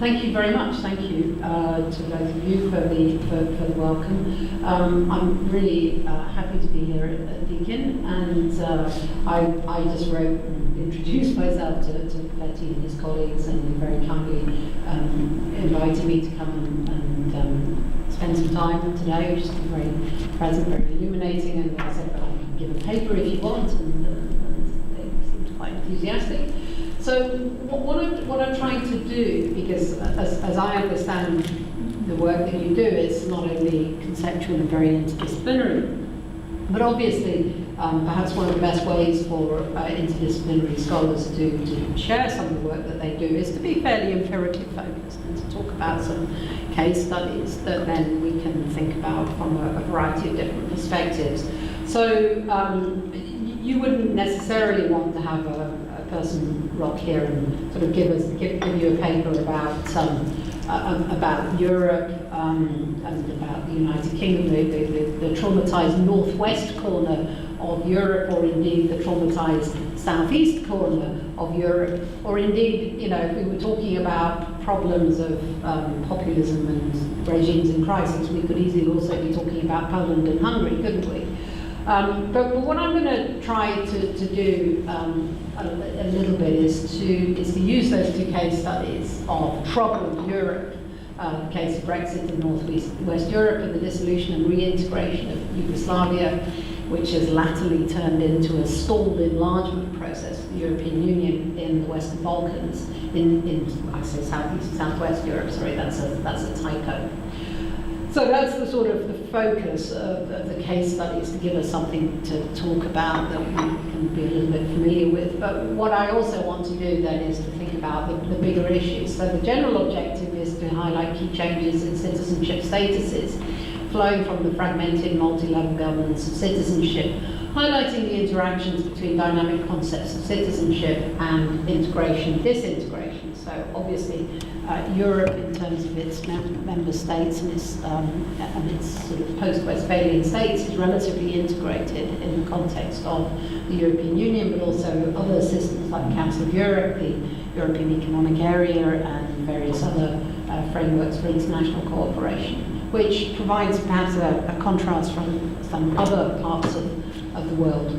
Thank you very much. Thank you to both of you for the welcome. I'm really happy to be here at Deakin, and I just wrote and introduced myself to Letty and his colleagues, and he very kindly invited me to come and spend some time today, which is very pleasant, very illuminating, and I said, well, I can give a paper if you want, and they seemed quite enthusiastic. So what I'm trying to do, because as I understand the work that you do, it's not only conceptual and very interdisciplinary, but obviously perhaps one of the best ways for interdisciplinary scholars to share some of the work that they do is to be fairly empirically focused and to talk about some case studies that then we can think about from a variety of different perspectives. So you wouldn't necessarily want to have a person rock here and sort of give you a paper about Europe and about the United Kingdom, the traumatized northwest corner of Europe, or indeed the traumatized southeast corner of Europe, or indeed, you know, if we were talking about problems of populism and regimes in crisis, we could easily also be talking about Poland and Hungary, couldn't we? But what I'm going to try to do a little bit is to use those two case studies of troubled Europe, the case of Brexit in West Europe, and the dissolution and reintegration of Yugoslavia, which has latterly turned into a stalled enlargement process of the European Union in the Western Balkans, in I say southeast, southwest Europe. Sorry, that's a typo. So that's the sort of the focus of the case studies, to give us something to talk about that we can be a little bit familiar with. But what I also want to do then is to think about the bigger issues. So the general objective is to highlight key changes in citizenship statuses flowing from the fragmented multi-level governance of citizenship, highlighting the interactions between dynamic concepts of citizenship and integration, disintegration. So obviously Europe, in terms of its member states and its sort of post-Westphalian states, is relatively integrated in the context of the European Union, but also other systems like the Council of Europe, the European Economic Area, and various other frameworks for international cooperation, which provides perhaps a contrast from some other parts of the world.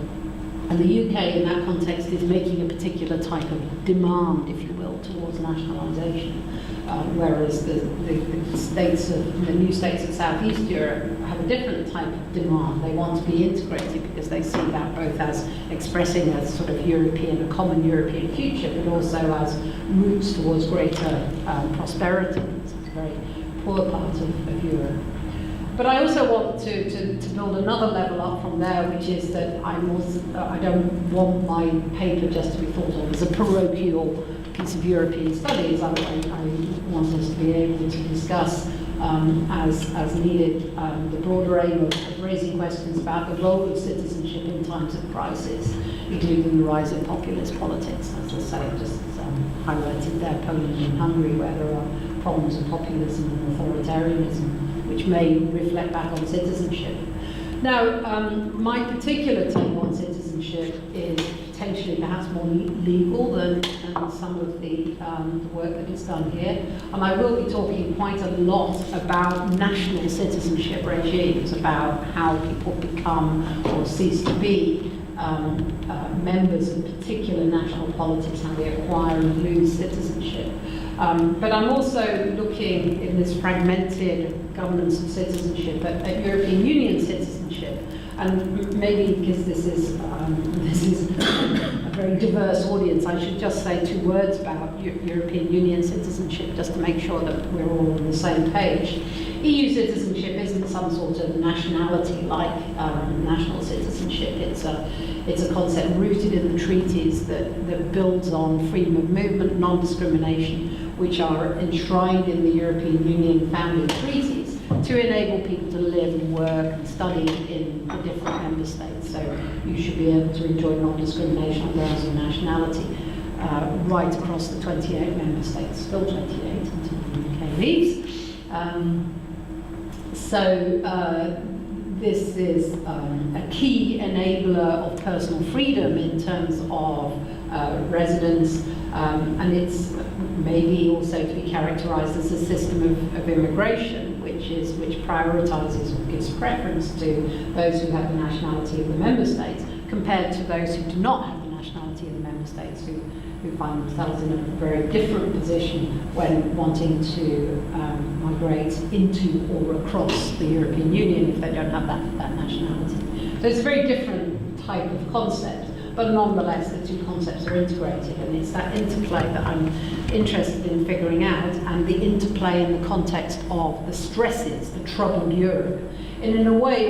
And the UK in that context is making a particular type of demand, if you will, towards nationalisation, whereas the new states of Southeast Europe have a different type of demand. They want to be integrated because they see that both as expressing a sort of a common European future, but also as routes towards greater prosperity. It's a very poor part of Europe. But I also want to build another level up from there, which is that I don't want my paper just to be thought of as a parochial piece of European studies. I want us to be able to discuss, as needed, the broader aim of raising questions about the role of citizenship in times of crisis, including the rise of populist politics. As I say, just highlighted there Poland and Hungary, where there are problems of populism and authoritarianism, which may reflect back on citizenship. Now, my particular take on citizenship is potentially perhaps more legal than some of the work that is done here. And I will be talking quite a lot about national citizenship regimes, about how people become or cease to be members of particular national politics, how they acquire and lose citizenship. But I'm also looking in this fragmented governance of citizenship at European Union citizenship, and maybe because this is a very diverse audience, I should just say 2 words about European Union citizenship, just to make sure that we're all on the same page. EU citizenship isn't some sort of nationality like national citizenship. It's a concept rooted in the treaties that builds on freedom of movement, non-discrimination, which are enshrined in the European Union founding treaties to enable people to live and work and study in the different member states. So you should be able to enjoy non-discrimination on grounds of nationality right across the 28 member states, still 28 until the UK leaves. This is a key enabler of personal freedom in terms of residence, and it's maybe also to be characterised as a system of immigration, which prioritises or gives preference to those who have the nationality of the member states, compared to those who do not have the nationality of the member states, who find themselves in a very different position when wanting to migrate into or across the European Union if they don't have that nationality. So it's a very different type of concept, but nonetheless the two concepts are integrated, and it's that interplay that I'm interested in figuring out, and the interplay in the context of the stresses, the troubled Europe. And in a way,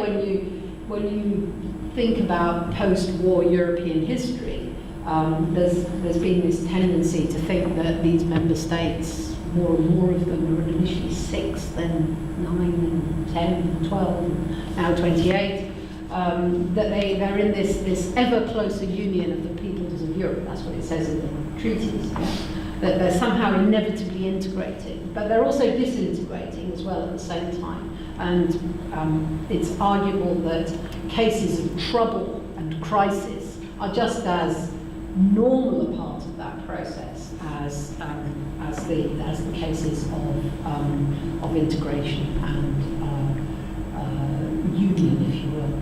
when you think about post-war European history, there's been this tendency to think that these member states, more and more of them, were initially 6, then 9, and 10, and 12, and now 28, that they're in this ever closer union of the peoples of Europe. That's what it says in the treaties, yeah? That they're somehow inevitably integrated, but they're also disintegrating as well at the same time. And it's arguable that cases of trouble and crisis are just as normal a part of that process as the cases of integration and union, if you will.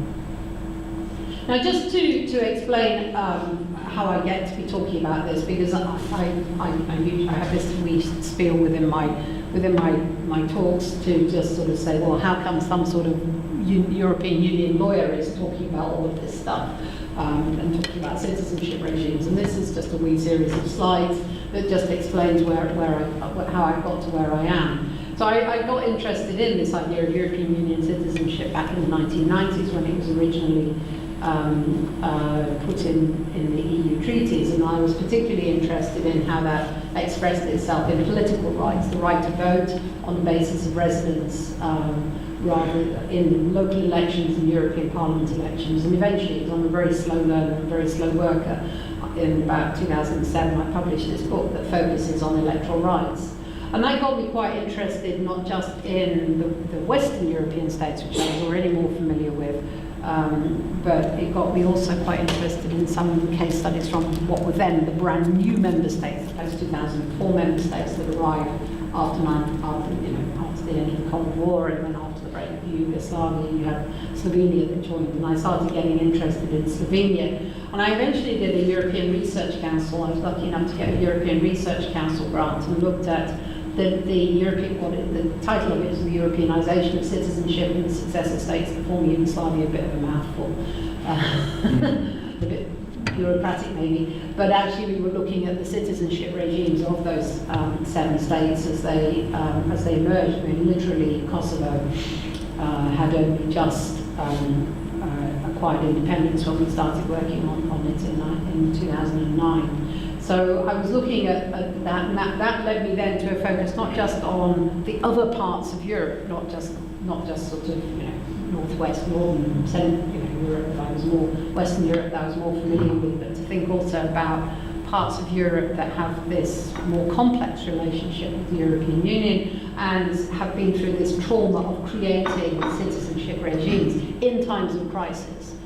Now, just to explain how I get to be talking about this, because I have this wee spiel within my talks to just sort of say, well, how come some sort of European Union lawyer is talking about all of this stuff? And talking about citizenship regimes, and this is just a wee series of slides that just explains how I got to where I am. So I got interested in this idea of European Union citizenship back in the 1990s when it was originally put in the EU treaties, and I was particularly interested in how that expressed itself in political rights, the right to vote on the basis of residence, rather in local elections and European Parliament elections, and eventually it was on a very slow learner and very slow worker. In about 2007 I published this book that focuses on electoral rights. And that got me quite interested not just in the Western European states, which I was already more familiar with, but it got me also quite interested in some case studies from what were then the brand new member states, the post-2004 member states that arrived after the end of the Cold War, and then after the break of Yugoslavia, you had Slovenia that joined, and I started getting interested in Slovenia. And I eventually did a European Research Council. I was lucky enough to get a European Research Council grant and looked at the European, the title of it is the Europeanisation of citizenship in the successor states, the former Yugoslavia, a bit of a mouthful. A bit bureaucratic maybe, but actually we were looking at the citizenship regimes of those 7 states as they emerged. I mean, literally Kosovo had only just acquired independence when we started working on it in 2009. So I was looking at that, and that led me then to a focus not just on the other parts of Europe, not just sort of northwest, northern, Europe that I was more, Western Europe that I was more familiar with, but to think also about parts of Europe that have this more complex relationship with the European Union and have been through this trauma of creating citizenship regimes in times of crisis,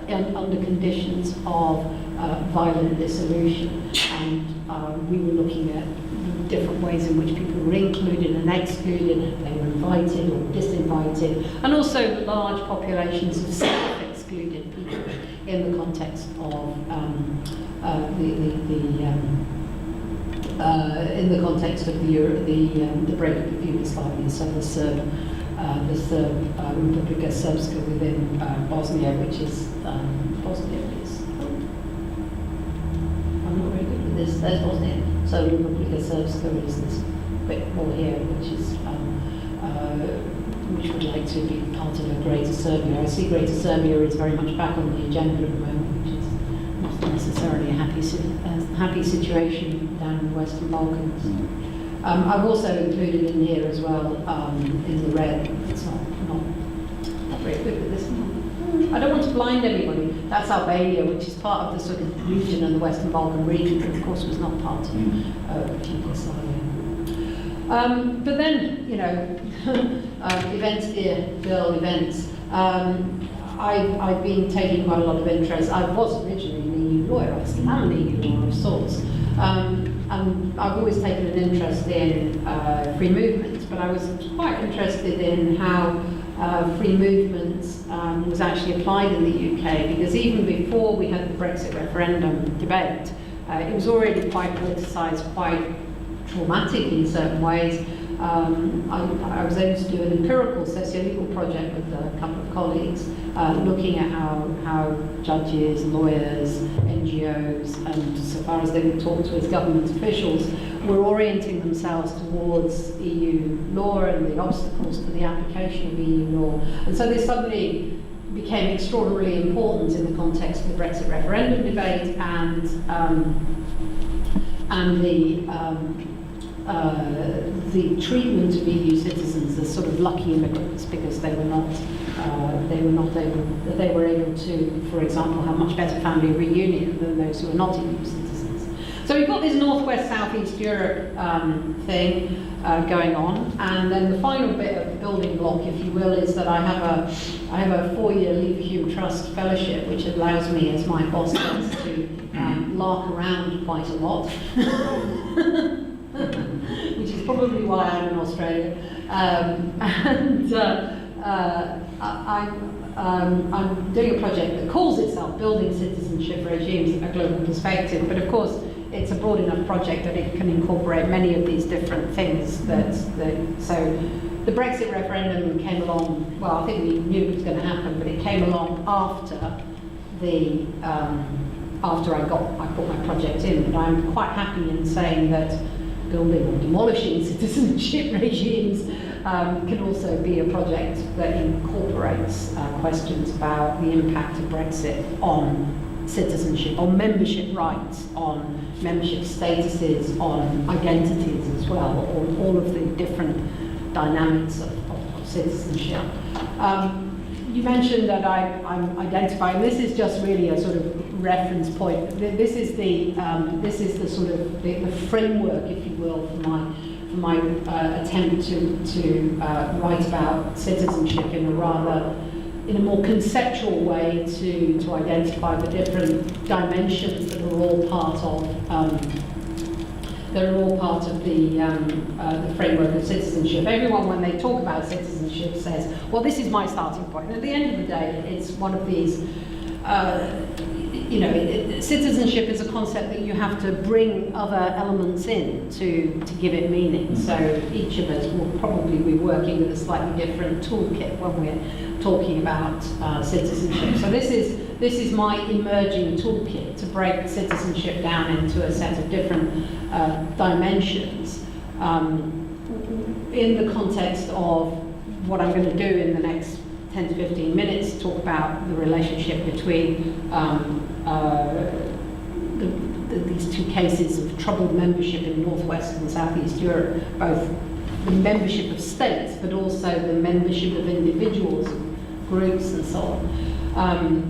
under conditions of violent dissolution. And we were looking at different ways in which people were included and excluded, they were invited or disinvited, and also large populations of self-excluded people in the context of the breakup of Yugoslavia, so the Serb Republika Srpska within Bosnia, which is Bosnia is. I'm not very good with this. There's Bosnia. So Republika Srpska is this bit more here, which would like to be part of a Greater Serbia. I see Greater Serbia is very much back on the agenda at the moment, which is not necessarily a happy situation down in the Western Balkans. I've also included in here as well, in the red, it's not very good with this one. I don't want to blind anybody. That's Albania, which is part of the sort of region and the Western Balkan region, but of course was not part of Yugoslavia. But then, events here, events. I've been taking quite a lot of interest. I was originally in the EU lawyer. I still am an EU lawyer of sorts. And I've always taken an interest in free movement, but I was quite interested in how free movement was actually applied in the UK, because even before we had the Brexit referendum debate, it was already quite politicised, quite traumatic in certain ways. I was able to do an empirical socio-legal project with a couple of colleagues, looking at how judges, lawyers, NGOs, and so far as they would talk to as government officials, were orienting themselves towards EU law and the obstacles to the application of EU law. And so this suddenly became extraordinarily important in the context of the Brexit referendum debate and the treatment of EU citizens as sort of lucky immigrants, because they were able to, for example, have much better family reunion than those who are not EU citizens. So we've got this Northwest Southeast Europe thing going on, and then the final bit of the building block, if you will, is that I have a 4-year Leave Hume Trust fellowship, which allows me, as my boss says, to lark around quite a lot. Which is probably why I'm in Australia. I'm doing a project that calls itself Building Citizenship Regimes, a Global Perspective, but of course it's a broad enough project that it can incorporate many of these different things. So the Brexit referendum came along, well, I think we knew it was going to happen, but it came along after I put my project in. But I'm quite happy in saying that building or demolishing citizenship regimes can also be a project that incorporates questions about the impact of Brexit on citizenship, on membership rights, on membership statuses, on identities as well, on all of the different dynamics of citizenship. You mentioned that I'm identifying. This is just really a sort of reference point. This is the sort of the framework, if you will, for my attempt to write about citizenship in a more conceptual way to identify the different dimensions that are all part of the framework of citizenship. Everyone, when they talk about citizenship, says, well, this is my starting point. And at the end of the day, it's one of these, citizenship is a concept that you have to bring other elements in to give it meaning. So each of us will probably be working with a slightly different toolkit when we're talking about citizenship. So this is my emerging toolkit to break citizenship down into a set of different dimensions in the context of what I'm going to do in the next 10 to 15 minutes, talk about the relationship between these two cases of troubled membership in Northwest and Southeast Europe, both the membership of states, but also the membership of individuals, groups, and so on.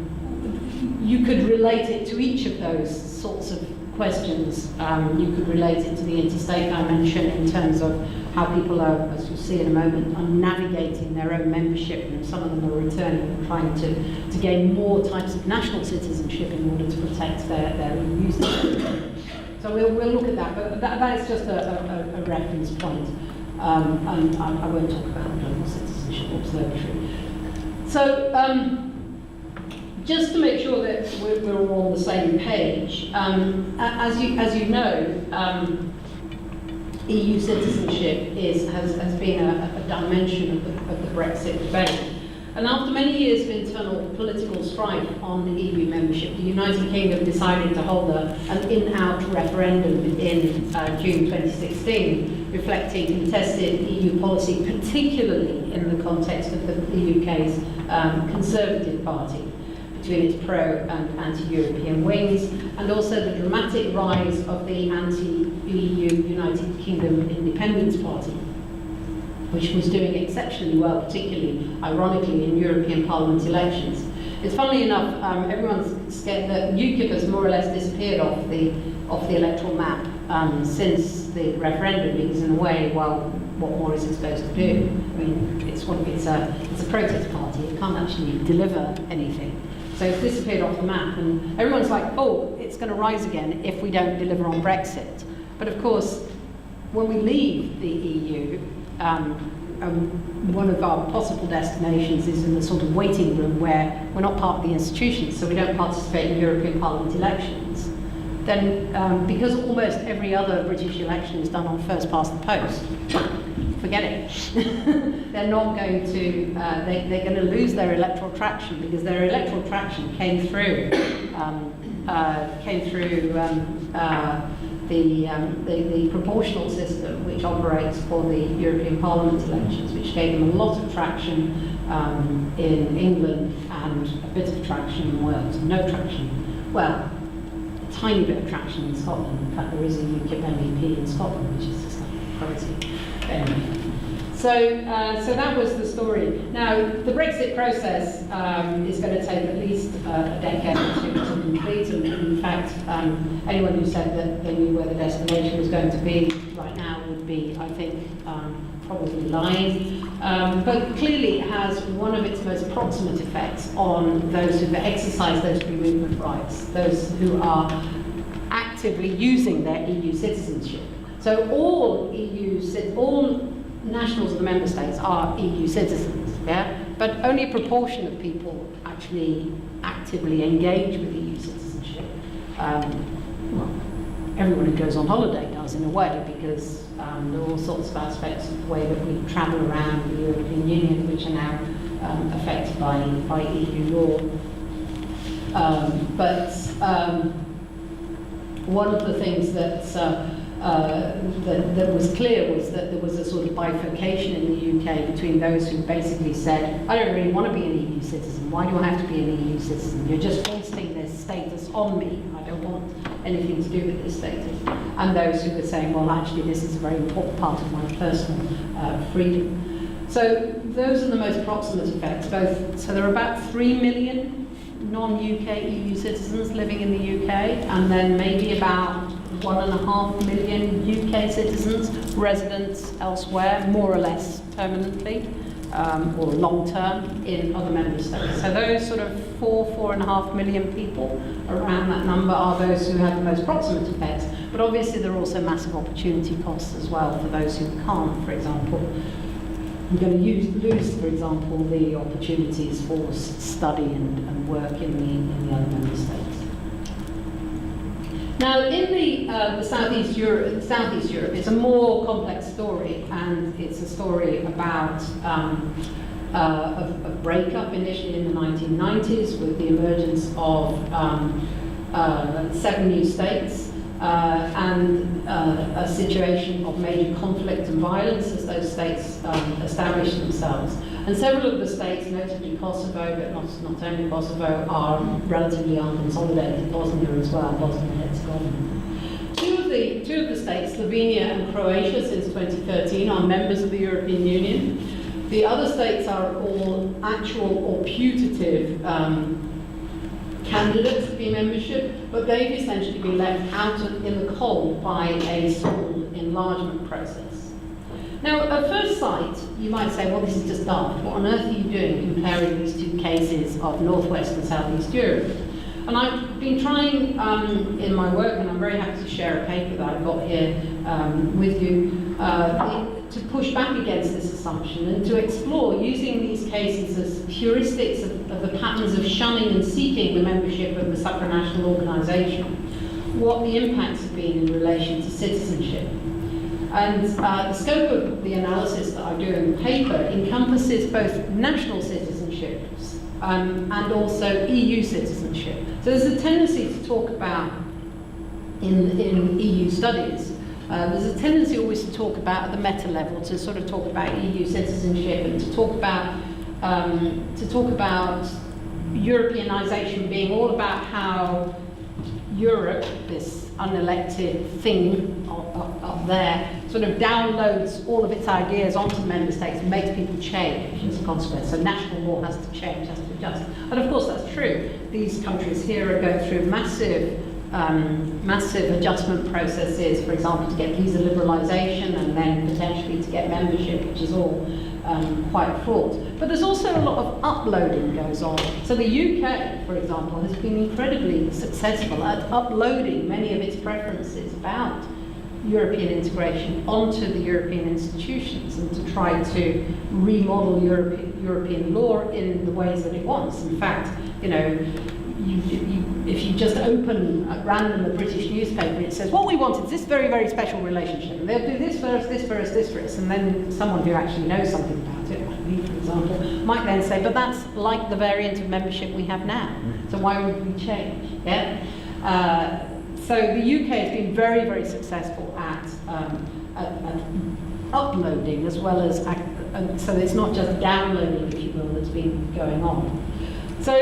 You could relate it to each of those sorts of questions. You could relate it to the interstate dimension in terms of how people are, as you'll see in a moment, are navigating their own membership, and some of them are returning and trying to gain more types of national citizenship in order to protect their users. So we'll look at that, but that is just a reference point, and I won't talk about the Global Citizenship Observatory. So just to make sure that we're all on the same page, as you know, EU citizenship has been a dimension of the Brexit debate. And after many years of internal political strife on the EU membership, the United Kingdom decided to hold an in-out referendum in June 2016, reflecting contested EU policy, particularly in the context of the UK's Conservative Party, between its pro and anti-European wings, and also the dramatic rise of the anti-EU United Kingdom Independence Party, which was doing exceptionally well, particularly, ironically, in European Parliament elections. It's funnily enough, everyone's scared that UKIP has more or less disappeared off the electoral map since the referendum, because in a way, well, what more is it supposed to do? I mean, it's a protest party. It can't actually deliver anything. So it's disappeared off the map, and everyone's like, oh, it's going to rise again if we don't deliver on Brexit. But of course, when we leave the EU, one of our possible destinations is in the sort of waiting room where we're not part of the institutions, so we don't participate in European Parliament elections. Then, because almost every other British election is done on first past the post, forget it. They're not going to, they're going to lose their electoral traction, because their electoral traction came through the proportional system which operates for the European Parliament elections, which gave them a lot of traction in England and a bit of traction in Wales, no traction. Well, a tiny bit of traction in Scotland. In fact, there is a UKIP MEP in Scotland, which is just crazy. Anyway. So that was the story. Now, the Brexit process is going to take at least a decade or two to complete, and in fact, anyone who said that they knew where the destination was going to be right now would be, I think, probably lying. But clearly it has one of its most proximate effects on those who've exercised those free movement rights, those who are actively using their EU citizenship. So all nationals of the member states are EU citizens, yeah? But only a proportion of people actually actively engage with EU citizenship. Well, everyone who goes on holiday does in a way, because there are all sorts of aspects of the way that we travel around the European Union which are now affected by EU law. But one of the things that was clear was that there was a sort of bifurcation in the UK between those who basically said, I don't really want to be an EU citizen, why do I have to be an EU citizen? You're just foisting this status on me, I don't want anything to do with this status. And those who were saying, well, actually this is a very important part of my personal freedom. So those are the most proximate effects. So there are about 3 million non-UK EU citizens living in the UK, and then maybe about 1.5 million UK citizens, residents elsewhere, more or less permanently, or long-term in other member states. So those sort of 4.5 million people, around that number, are those who have the most proximate effects. But obviously there are also massive opportunity costs as well for those who can't, for example. I'm going to lose, for example, the opportunities for study and work in the other member states. Now, in the Southeast Europe, it's a more complex story, and it's a story about a breakup initially in the 1990s with the emergence of 7 new states and a situation of major conflict and violence as those states established themselves. And several of the states, notably Kosovo, but not only Kosovo, are relatively unconsolidated, Bosnia as well, Bosnia and Herzegovina. Two of the states, Slovenia and Croatia, since 2013, are members of the European Union. The other states are all actual or putative candidates for membership, but they've essentially been left out in the cold by a stalled enlargement process. Now, at first sight, you might say, well, this is just daft. What on earth are you doing comparing these two cases of Northwest and Southeast Europe? And I've been trying in my work, and I'm very happy to share a paper that I've got here with you, to push back against this assumption and to explore using these cases as heuristics of the patterns of shunning and seeking the membership of the supranational organisation, what the impacts have been in relation to citizenship. And the scope of the analysis that I do in the paper encompasses both national citizenships and also EU citizenship. So there's a tendency to talk about, in EU studies, there's a tendency always to talk about at the meta level, to sort of talk about EU citizenship and to talk about Europeanisation being all about how Europe, this unelected thing up there, sort of downloads all of its ideas onto the member states and makes people change as a consequence. So national law has to change, has to adjust. And of course that's true. These countries here are going through massive massive adjustment processes, for example, to get visa liberalisation and then potentially to get membership, which is all quite fraught. But there's also a lot of uploading goes on. So the UK, for example, has been incredibly successful at uploading many of its preferences about European integration onto the European institutions and to try to remodel European law in the ways that it wants. In fact, you know, if you just open at random a British newspaper, it says, what we want is this very, very special relationship. And they'll do this first, this first, this first. And then someone who actually knows something about it, like me, for example, might then say, but that's like the variant of membership we have now. So why would we change? Yeah? So the UK has been very, very successful at uploading as well as, so it's not just downloading, if you will, that's been going on. So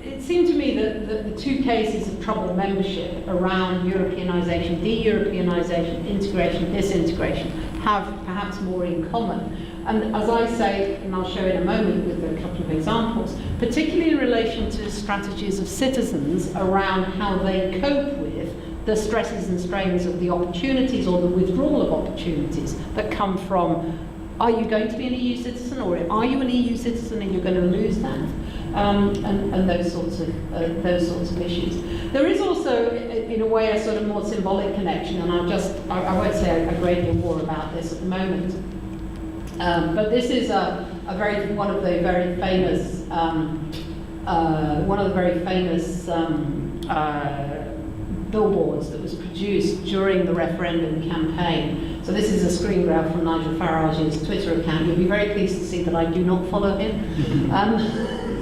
it seemed to me that the two cases of troubled membership around Europeanisation, de-Europeanisation, integration, disintegration have perhaps more in common. And as I say, and I'll show in a moment with a couple of examples, particularly in relation to strategies of citizens around how they cope with the stresses and strains of the opportunities or the withdrawal of opportunities that come from, are you going to be an EU citizen, or are you an EU citizen and you're going to lose that? And those sorts of issues. There is also, in a way, a sort of more symbolic connection, and I won't say a great deal more about this at the moment. But this is one of the very famous billboards that was produced during the referendum campaign. So this is a screen grab from Nigel Farage's Twitter account. You'll be very pleased to see that I do not follow him.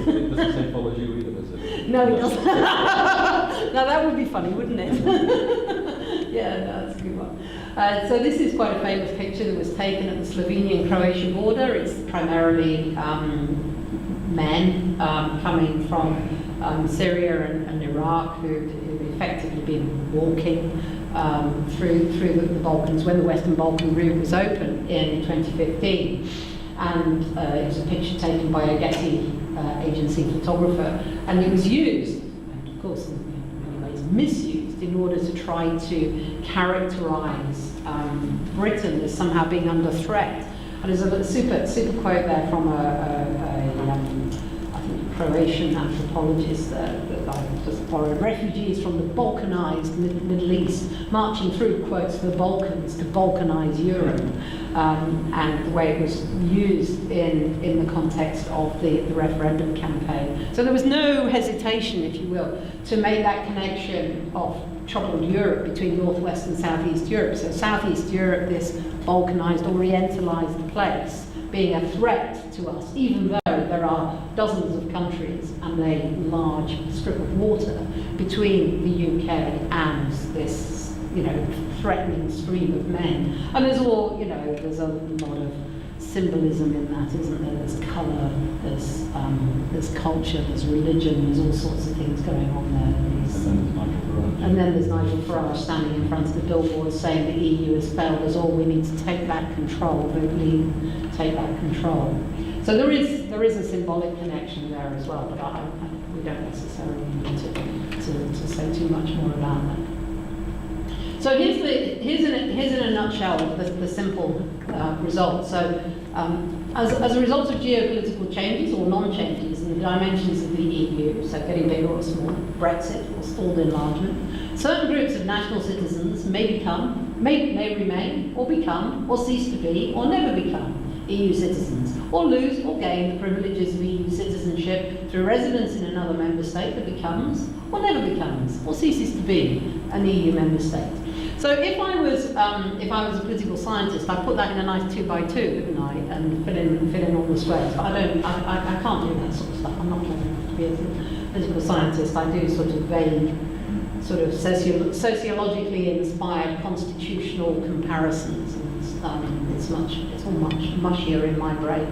It doesn't say follow you either, does it? No, it doesn't. Now that would be funny, wouldn't it? Yeah, no, that's a good one. So this is quite a famous picture that was taken at the Slovenian-Croatian border. It's primarily men coming from Syria and Iraq who've effectively been walking through the Balkans when the Western Balkan route was open in 2015. And it was a picture taken by a Getty agency photographer, and it was used, and of course in many ways misused, in order to try to characterise Britain as somehow being under threat. And there's a super quote there from I think Croatian anthropologist that I just borrowed. Refugees from the Balkanized Middle East marching through, quotes, the Balkans to balkanize Europe. And the way it was used in the context of the referendum campaign. So there was no hesitation, if you will, to make that connection of troubled Europe between Northwest and Southeast Europe. So Southeast Europe, this balkanized, orientalized place, being a threat to us, even though there are dozens of countries and a large strip of water between the UK and this, you know, threatening stream of men. And there's all, you know, there's a lot of symbolism in that, isn't there? There's colour, there's culture, there's religion, there's all sorts of things going on there. And then there's Nigel Farage standing in front of the billboard saying the EU has failed us all, we need to take back control, take back control. So there is a symbolic connection there as well, but we don't necessarily need to say too much more about that. So here's in a nutshell the simple result. So as a result of geopolitical changes or non-changes in the dimensions of the EU, so getting bigger or smaller, Brexit or stalled enlargement, certain groups of national citizens may remain or become or cease to be or never become EU citizens, or lose or gain the privileges of EU citizenship through residence in another member state that becomes or never becomes or ceases to be an EU member state. So if I was a political scientist, I'd put that in a nice 2x2, wouldn't I, and fill in all the squares. But I can't do that sort of stuff. I'm not clever enough to be a political scientist. I do sort of vague, sort of sociologically inspired constitutional comparisons, and it's all much mushier in my brain.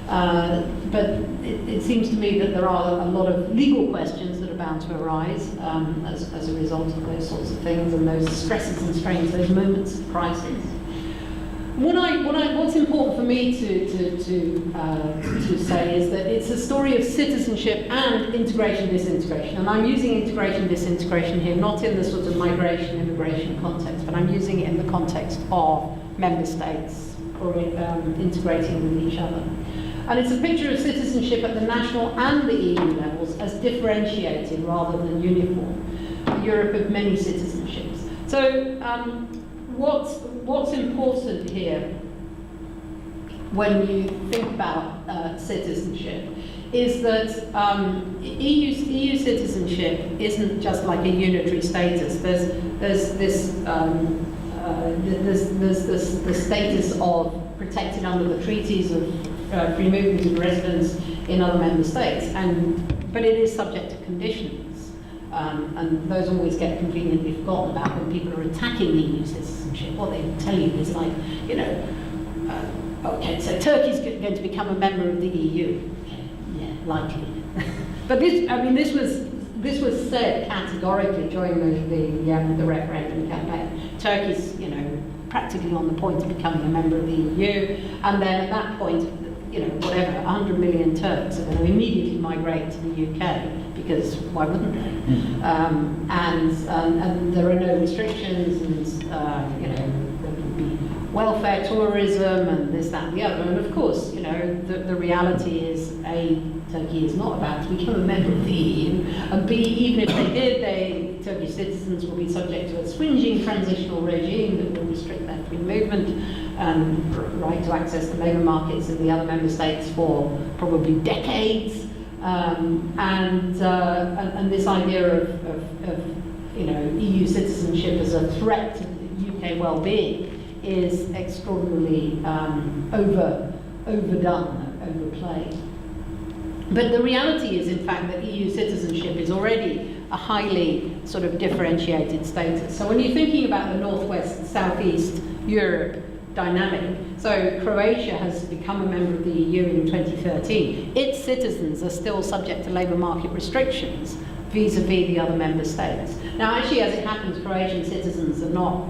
But it seems to me that there are a lot of legal questions that are bound to arise as a result of those sorts of things and those stresses and strains, those moments of crisis. What's important for me to say is that it's a story of citizenship and integration, disintegration. And I'm using integration, disintegration here, not in the sort of migration, immigration context, but I'm using it in the context of member states or integrating with each other. And it's a picture of citizenship at the national and the EU levels as differentiated rather than uniform. Europe of many citizenships. So what's important here when you think about citizenship is that EU citizenship isn't just like a unitary status. There's the status of protected under the treaties of free movement and residence in other member states, but it is subject to conditions. And those always get conveniently forgotten about when people are attacking EU citizenship. What they tell you is like, you know, okay, so Turkey's going to become a member of the EU. Okay, yeah, likely. But this was said categorically during the referendum campaign. Turkey's, you know, practically on the point of becoming a member of the EU, and then at that point, you know, whatever, 100 million Turks are going to immediately migrate to the UK, because why wouldn't they? And there are no restrictions, and you know, there would be welfare tourism and this, that, and the other. And of course, you know, the reality is, A, Turkey is not about to become a member of the EU, and B, even if they did, Turkish citizens will be subject to a swinging transitional regime that will restrict their free movement and right to access the labour markets of the other member states for probably decades. And this idea of you know, EU citizenship as a threat to UK well-being is extraordinarily overdone, overplayed. But the reality is, in fact, that EU citizenship is already a highly sort of differentiated status. So when you're thinking about the Northwest, Southeast Europe dynamic, so Croatia has become a member of the EU in 2013. Its citizens are still subject to labour market restrictions vis-a-vis the other member states. Now, actually, as it happens, Croatian citizens are not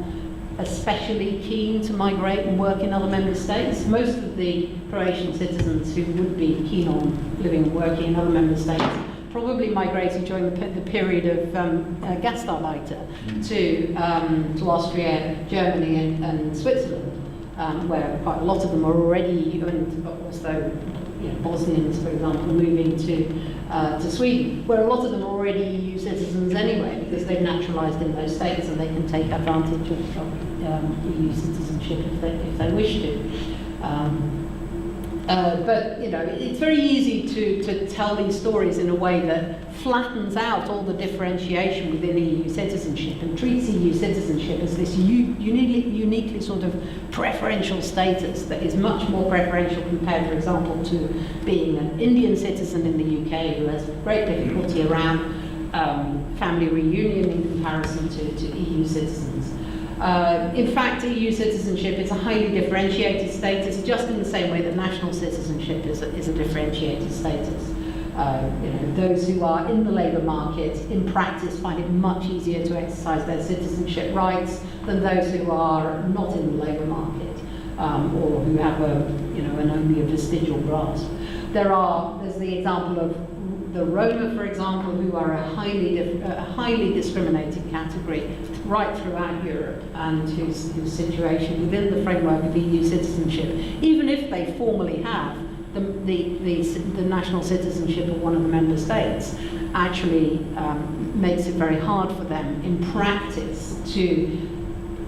especially keen to migrate and work in other member states. Most of the Croatian citizens who would be keen on living and working in other member states probably migrated during the period of Gastarbeiter to Austria, Germany, and Switzerland, where quite a lot of them are already, and also, you know, Bosnians, for example, moving to Sweden, where a lot of them are already EU citizens anyway, because they've naturalised in those states and they can take advantage of EU citizenship if they wish to. But you know, it's very easy to tell these stories in a way that flattens out all the differentiation within EU citizenship and treats EU citizenship as this uniquely sort of preferential status that is much more preferential compared, for example, to being an Indian citizen in the UK who has great difficulty around family reunion in comparison to EU citizens. In fact, EU citizenship is a highly differentiated status, just in the same way that national citizenship is a differentiated status. You know, those who are in the labour market, in practice, find it much easier to exercise their citizenship rights than those who are not in the labour market, or who have only a vestigial grasp. There's the example of the Roma, for example, who are a highly discriminated category right throughout Europe, and whose situation within the framework of EU citizenship, even if they formally have the national citizenship of one of the member states, actually makes it very hard for them in practice to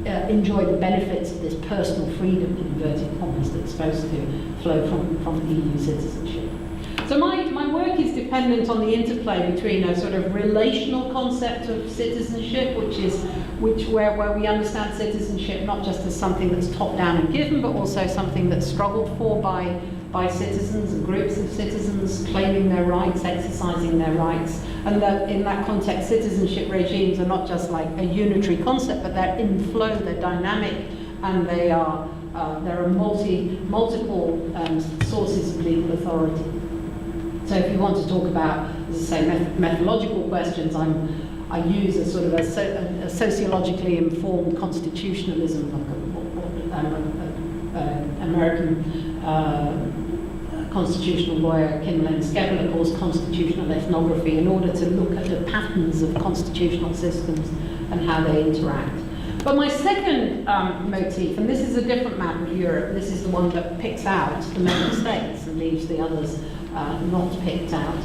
enjoy the benefits of this personal freedom, inverted commas, that's supposed to flow from EU citizenship. So my work is dependent on the interplay between a sort of relational concept of citizenship, where we understand citizenship not just as something that's top down and given, but also something that's struggled for by citizens and groups of citizens claiming their rights, exercising their rights, and that in that context, citizenship regimes are not just like a unitary concept, but they're in flow, they're dynamic, and there are multiple sources of legal authority. So if you want to talk about, as I say, methodological questions, I use a sort of a sociologically informed constitutionalism, American constitutional lawyer Kim Lenskevela calls constitutional ethnography, in order to look at the patterns of constitutional systems and how they interact. But my second motif, and this is a different map of Europe, this is the one that picks out the member states and leaves the others not picked out.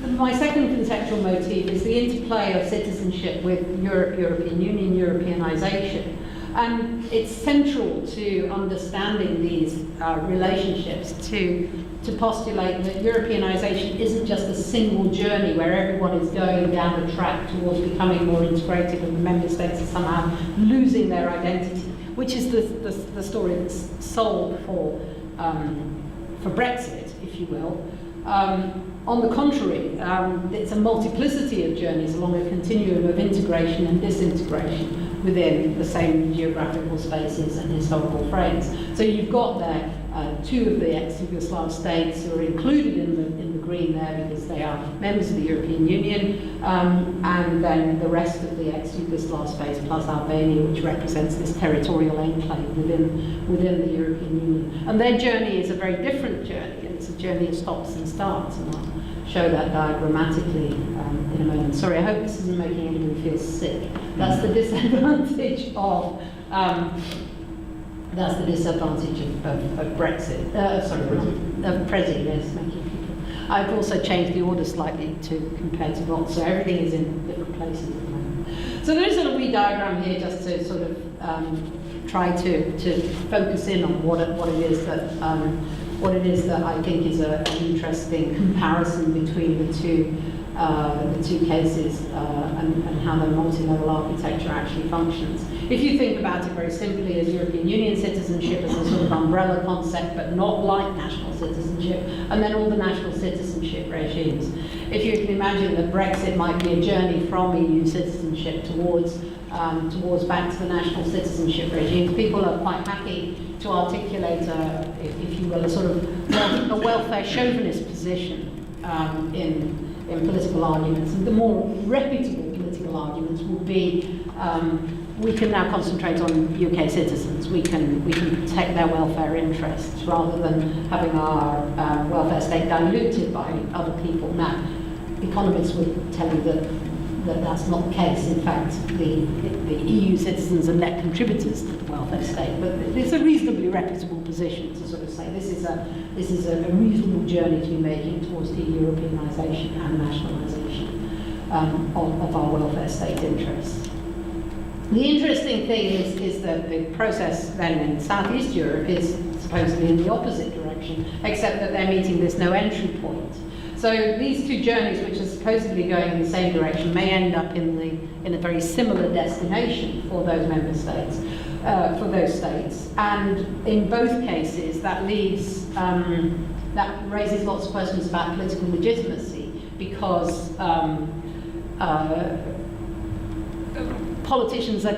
My second conceptual motif is the interplay of citizenship with European Union, Europeanization. And it's central to understanding these relationships to postulate that Europeanization isn't just a single journey where everyone is going down the track towards becoming more integrated and the member states are somehow losing their identity, which is the story that's sold for Brexit, if you will. On the contrary, it's a multiplicity of journeys along a continuum of integration and disintegration within the same geographical spaces and historical frames. So you've got there two of the ex-Yugoslav states who are included in the green there because they are members of the European Union, and then the rest of the ex-Yugoslav space plus Albania, which represents this territorial enclave within the European Union. And their journey is a very different journey. It's a journey of stops and starts, and I'll show that diagrammatically in a moment. Sorry, I hope this isn't making anybody feel sick. That's the disadvantage of Brexit. Of Brexit, yes, making people. I've also changed the order slightly to compare to not, so everything is in different places at the moment. So there's a wee diagram here just to sort of try to focus in on what it is that I think is an interesting comparison between the two cases and how the multi-level architecture actually functions. If you think about it very simply as European Union citizenship as a sort of umbrella concept, but not like national citizenship, and then all the national citizenship regimes. If you can imagine that Brexit might be a journey from EU citizenship towards back to the national citizenship regimes, people are quite happy to articulate, if you will, a sort of a welfare chauvinist position in political arguments. And the more reputable political arguments will be, we can now concentrate on UK citizens. We can protect their welfare interests rather than having our welfare state diluted by other people. Now, economists would tell you that that's not the case. In fact, the EU citizens are net contributors to the welfare state, but it's a reasonably reputable position to sort of say this is a reasonable journey to be making towards the Europeanisation and nationalisation of our welfare state interests. The interesting thing is that the process then in Southeast Europe is supposedly in the opposite direction, except that they're meeting this no entry point. So these two journeys, which are supposedly going in the same direction, may end up in a very similar destination for those member states, for those states. And in both cases, that raises lots of questions about political legitimacy, because politicians are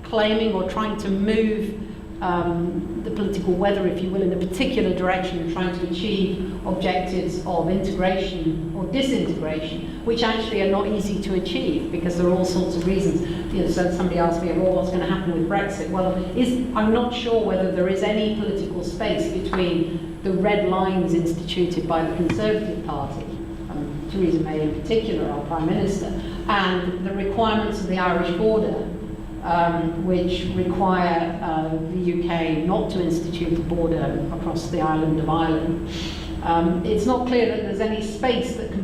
claiming or trying to move the political weather, if you will, in a particular direction, trying to achieve objectives of integration or disintegration, which actually are not easy to achieve because there are all sorts of reasons. You know, so somebody asked me, well, what's going to happen with Brexit? Well, I'm not sure whether there is any political space between the red lines instituted by the Conservative Party, Theresa May in particular, our Prime Minister, and the requirements of the Irish border, which require the UK not to institute a border across the island of Ireland. It's not clear that there's any space that can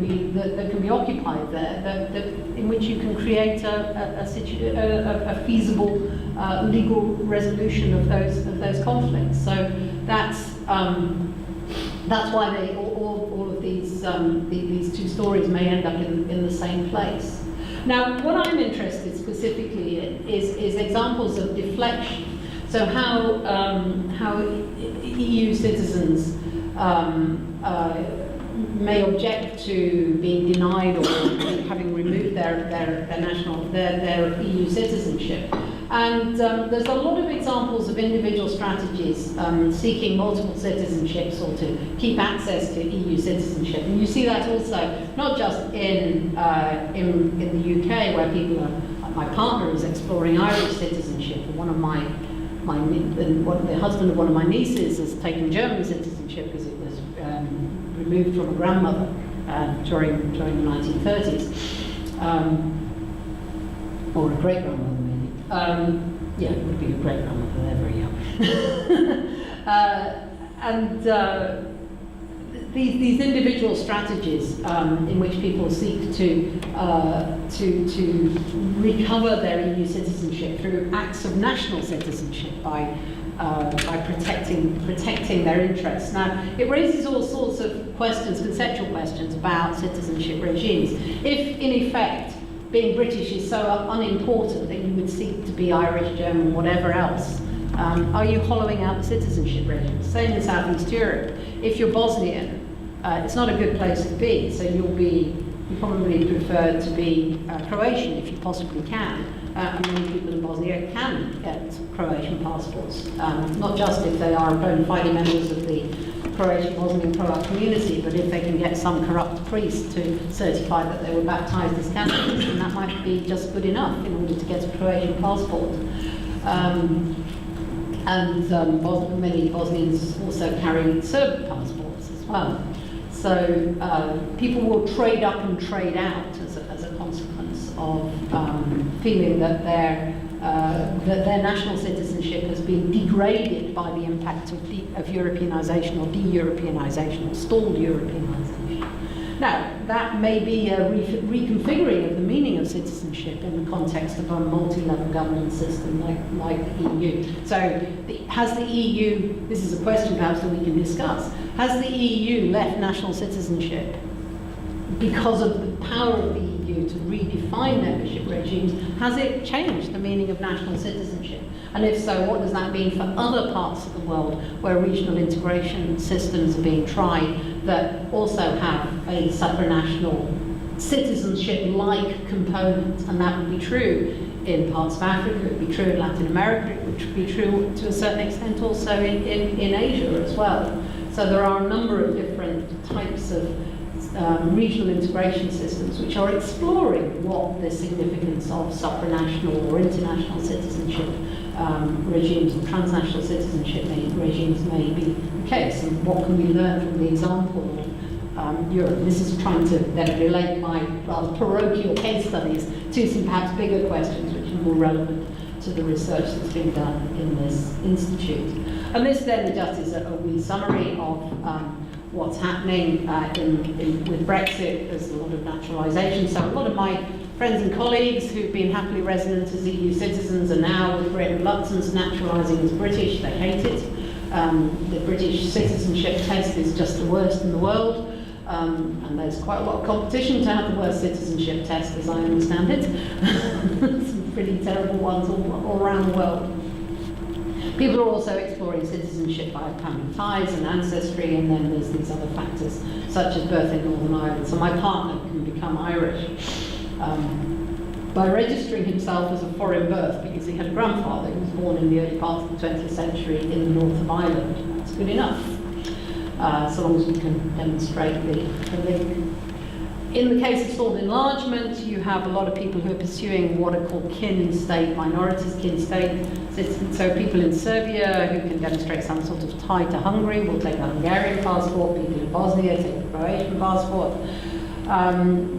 be occupied there in which you can create a feasible legal resolution of those conflicts. So that's why all of these two stories may end up in the same place. Now, what I'm interested specifically in is examples of deflection. So how EU citizens may object to being denied or having removed their EU citizenship. And there's a lot of examples of individual strategies seeking multiple citizenships or to keep access to EU citizenship. And you see that also not just in the UK, where people are, my partner is exploring Irish citizenship. One of my the husband of one of my nieces has taken German citizenship because it was removed from a grandmother during the 1930s, or a great grandmother maybe. Yeah, it would be a great grandmother. They're very young. These individual strategies in which people seek to recover their EU citizenship through acts of national citizenship by protecting their interests. Now, it raises all sorts of questions, conceptual questions about citizenship regimes. If, in effect, being British is so unimportant that you would seek to be Irish, German, whatever else, are you hollowing out the citizenship regime? Same in Southeast Europe. If you're Bosnian, it's not a good place to be, so you probably prefer to be Croatian if you possibly can. And many people in Bosnia can get Croatian passports, not just if they are bona fide members of the Croatian Bosnian Croat community, but if they can get some corrupt priest to certify that they were baptized as Catholics, then that might be just good enough in order to get a Croatian passport. Many Bosnians also carry Serb passports as well. So people will trade up and trade out as a consequence of feeling that their national citizenship has been degraded by the impact of Europeanization or de-Europeanization or stalled Europeanization. Now, that may be a reconfiguring of the meaning of citizenship in the context of a multi-level governance system like the EU. So, has the EU, this is a question perhaps that we can discuss, has the EU left national citizenship because of the power of the EU to redefine membership regimes? Has it changed the meaning of national citizenship? And if so, what does that mean for other parts of the world where regional integration systems are being tried that also have a supranational citizenship-like component? And that would be true in parts of Africa, it would be true in Latin America, it would be true to a certain extent also in Asia as well. So there are a number of different types of regional integration systems which are exploring what the significance of supranational or international citizenship regimes and transnational citizenship regimes may be the case, and what can we learn from the example of Europe. This is trying to then relate my rather parochial case studies to some perhaps bigger questions which are more relevant to the research that's been done in this institute. And this then just is a wee summary of what's happening with Brexit. There's a lot of naturalisation. So a lot of my friends and colleagues who've been happily resident as EU citizens are now, with great reluctance, naturalising as British. They hate it. The British citizenship test is just the worst in the world. And there's quite a lot of competition to have the worst citizenship test, as I understand it. Some pretty terrible ones all around the world. People are also exploring citizenship by family ties and ancestry, and then there's these other factors, such as birth in Northern Ireland. So my partner can become Irish by registering himself as a foreign birth because he had a grandfather who was born in the early part of the 20th century in the north of Ireland. That's good enough, so long as we can demonstrate the link. In the case of stalled enlargement, you have a lot of people who are pursuing what are called kin state minorities, kin state citizens. So people in Serbia who can demonstrate some sort of tie to Hungary will take a Hungarian passport, people in Bosnia take a Croatian passport.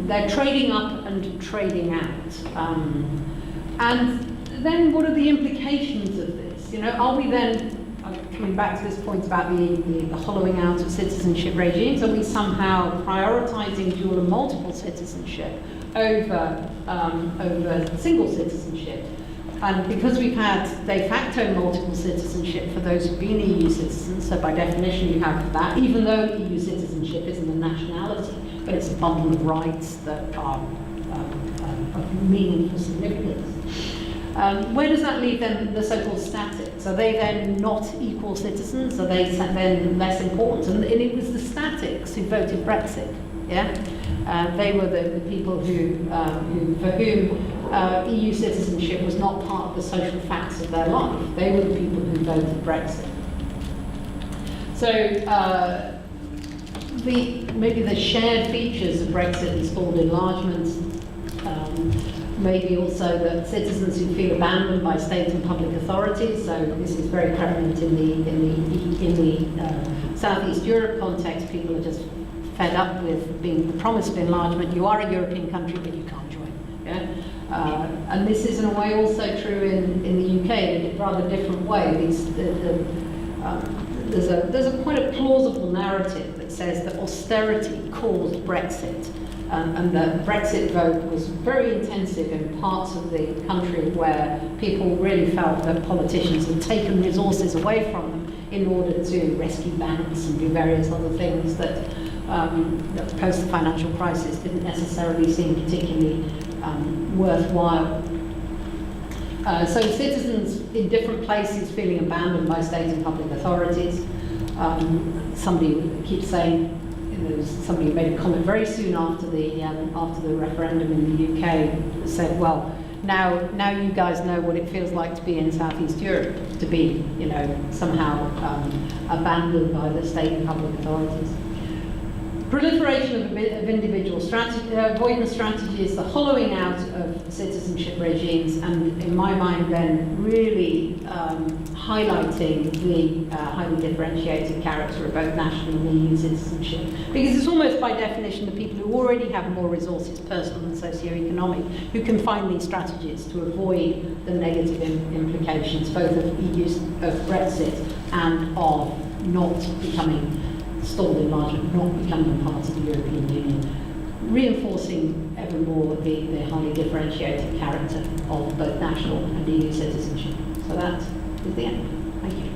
They're trading up and trading out. And then what are the implications of this? You know, are we then, coming back to this point about the hollowing out of citizenship regimes, are we somehow prioritising dual and multiple citizenship over single citizenship? And because we've had de facto multiple citizenship for those who've been EU citizens, so by definition you have that, even though EU citizenship isn't a nationality, but it's a bundle of rights that are of meaningful significance. Where does that leave then the so-called statics? Are they then not equal citizens? Are they then less important? And it was the statics who voted Brexit. Yeah, they were the people for whom EU citizenship was not part of the social facts of their life. They were the people who voted Brexit. So maybe the shared features of Brexit and stalled enlargement Maybe also that citizens who feel abandoned by state and public authorities. So this is very prevalent in the Southeast Europe context. People are just fed up with being promised enlargement. You are a European country, but you can't join. Yeah? And this is in a way also true in the UK in a rather different way. There's a quite a plausible narrative that says that austerity caused Brexit, and the Brexit vote was very intensive in parts of the country where people really felt that politicians had taken resources away from them in order to rescue banks and do various other things that post the financial crisis didn't necessarily seem particularly worthwhile. So citizens in different places feeling abandoned by state and public authorities. Somebody keeps saying, somebody made a comment very soon after the referendum in the UK that said, well, now you guys know what it feels like to be in Southeast Europe, to be, somehow abandoned by the state and public authorities. Proliferation of individual avoidance strategies, the hollowing out of citizenship regimes, and in my mind then really highlighting the highly differentiated character of both national and EU citizenship. Because it's almost by definition the people who already have more resources, personal and socio-economic, who can find these strategies to avoid the negative implications both of Brexit and of not becoming stalled enlargement, not becoming part of the European Union, reinforcing ever more the highly differentiated character of both national and EU citizenship. So that is the end. Thank you.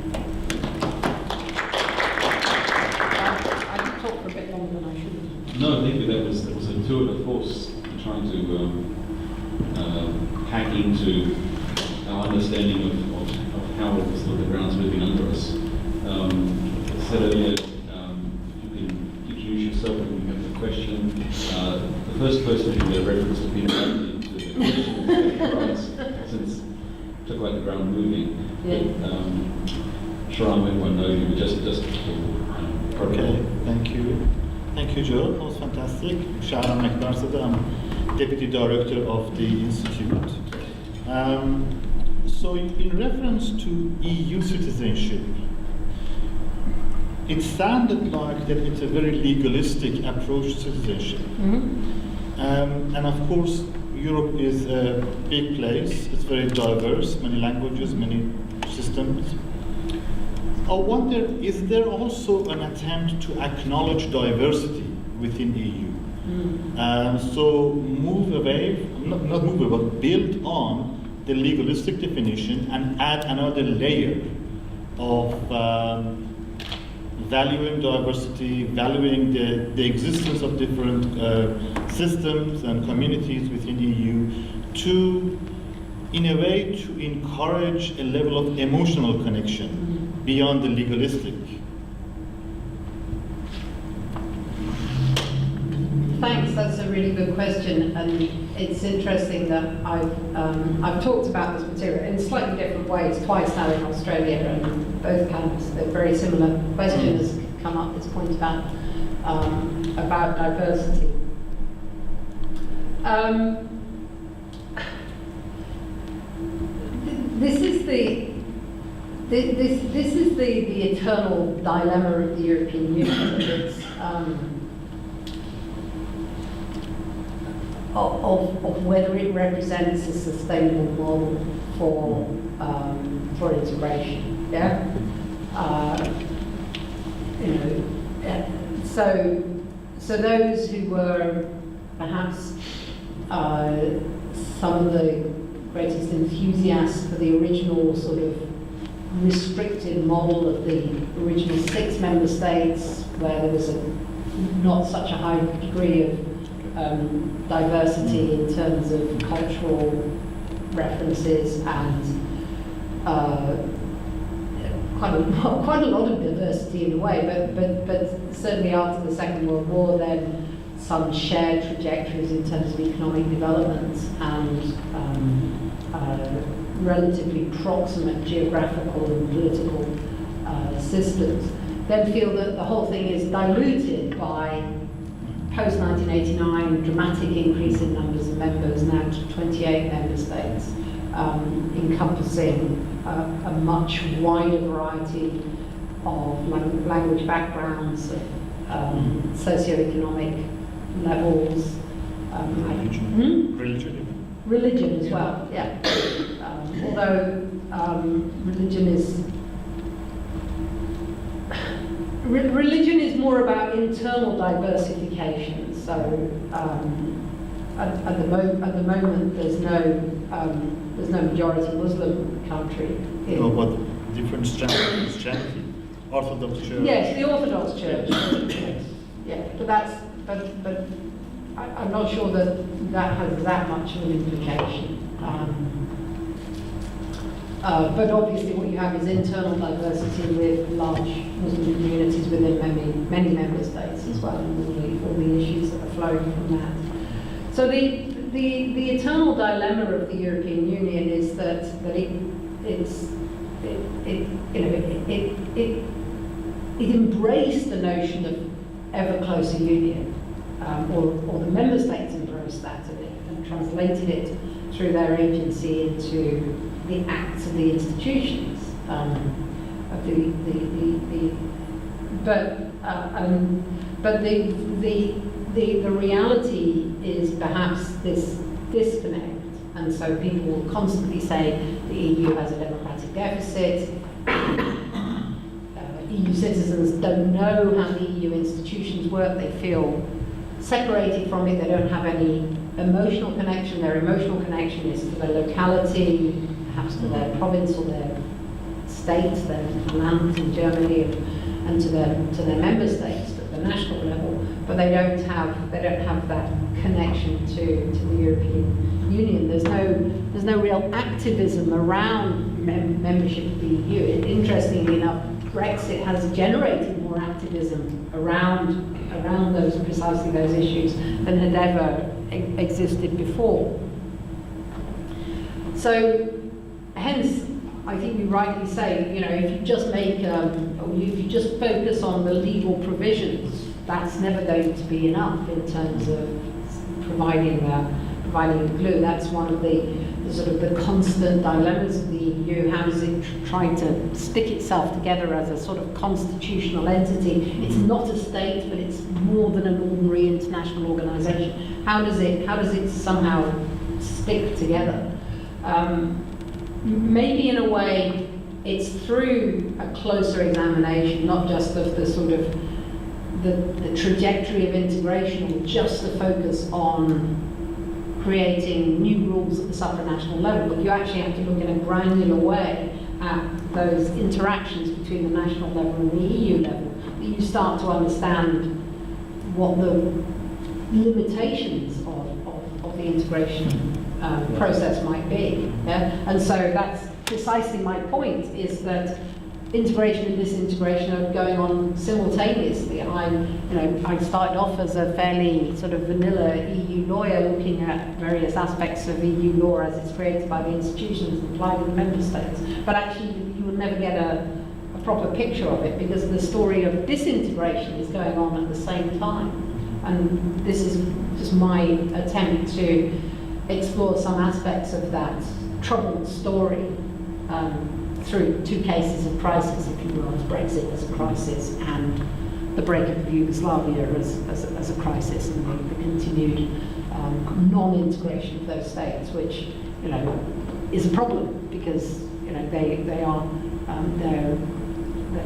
I did talk for a bit longer than I should have. No, thank you. That was a tour de force trying to hack into our understanding of how the ground's moving under us. Said earlier, yourself when you have the question. The first person who made a reference has been into the question of rights since talk about the ground moving. Yeah. Sharon, everyone knows you, but just okay, thank you. Thank you, Joe. That was fantastic. Sharon McNarsada, I'm Deputy Director of the Institute. So in reference to EU citizenship, it sounded like that it's a very legalistic approach to citizenship. And of course, Europe is a big place. It's very diverse, many languages, many systems. I wonder, is there also an attempt to acknowledge diversity within EU? So move away, not move away, but build on the legalistic definition and add another layer of valuing diversity, valuing the existence of different systems and communities within the EU to, in a way, to encourage a level of emotional connection beyond the legalistic. Thanks, that's a really good question, and it's interesting that I've talked about this material in slightly different ways twice now in Australia, and both camps, a very similar question has come up, this point about diversity. This is the eternal dilemma of the European Union. It's, of whether it represents a sustainable model for integration. Yeah. So those who were perhaps some of the greatest enthusiasts for the original sort of restricted model of the original 6 member states, where there was not such a high degree of diversity in terms of cultural references and quite a lot of diversity in a way, but certainly after the Second World War, then some shared trajectories in terms of economic development and relatively proximate geographical and political systems, then feel that the whole thing is diluted by post-1989, dramatic increase in numbers of members, now to 28 member states, encompassing a much wider variety of language backgrounds, socioeconomic levels, religion as well, yeah. Although religion is more about internal diversification. So at the moment, there's no majority Muslim country. No, but different Christianity, Orthodox Church. Yes, the Orthodox Church. Yes. Yeah, but I'm not sure that has that much of an implication. But obviously what you have is internal diversity with large Muslim communities within many member states as well, and all the issues that are flowing from that. So the eternal dilemma of the European Union is that it embraced the notion of ever closer union, or the member states embraced that and translated it through their agency into the acts of the institutions but the reality is perhaps this disconnect, and so people will constantly say the EU has a democratic deficit. EU citizens don't know how the EU institutions work. They feel separated from it. They don't have any emotional connection. Their emotional connection is to their locality, perhaps to their province or their state, their land in Germany, and to their member states at the national level. But they don't have that connection to the European Union. There's no real activism around membership of the EU. Interestingly enough, Brexit has generated more activism around precisely those issues than had ever existed before. So, hence, I think you rightly say, if you just if you just focus on the legal provisions, that's never going to be enough in terms of providing a glue. That's one of the sort of the constant dilemmas of the EU. How is it trying to stick itself together as a sort of constitutional entity? It's not a state, but it's more than an ordinary international organisation. How does it somehow stick together? Maybe in a way, it's through a closer examination, not just of the sort of the trajectory of integration, or just the focus on creating new rules at the supranational level, but you actually have to look in a granular way at those interactions between the national level and the EU level, that you start to understand what the limitations of the integration process might be. Yeah? And so that's precisely my point, is that integration and disintegration are going on simultaneously. I started off as a fairly sort of vanilla EU lawyer, looking at various aspects of EU law as it's created by the institutions and applied in the member states. But actually, you will never get a proper picture of it, because the story of disintegration is going on at the same time. And this is just my attempt to explore some aspects of that troubled story through two cases of crisis, if you will, as Brexit as a crisis and the breakup of Yugoslavia as a crisis, and the continued non-integration of those states, which is a problem, because they are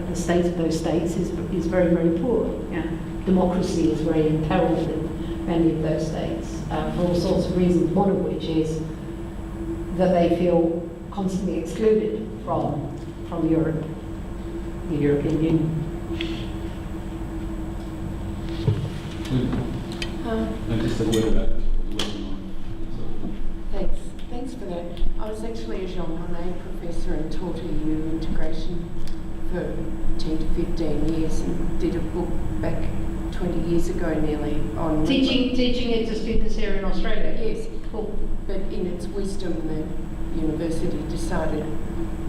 the state of those states is very, very poor. Yeah. Democracy is very imperiled in many of those states for all sorts of reasons. One of which is that they feel constantly excluded from Europe, the European Union. Just a word about Thanks for that. I was actually a Jean Monnet professor and taught EU integration for 10 to 15 years, and did a book back 20 years ago nearly on... Teaching it to students here in Australia? Yes. Cool. But in its wisdom, the university decided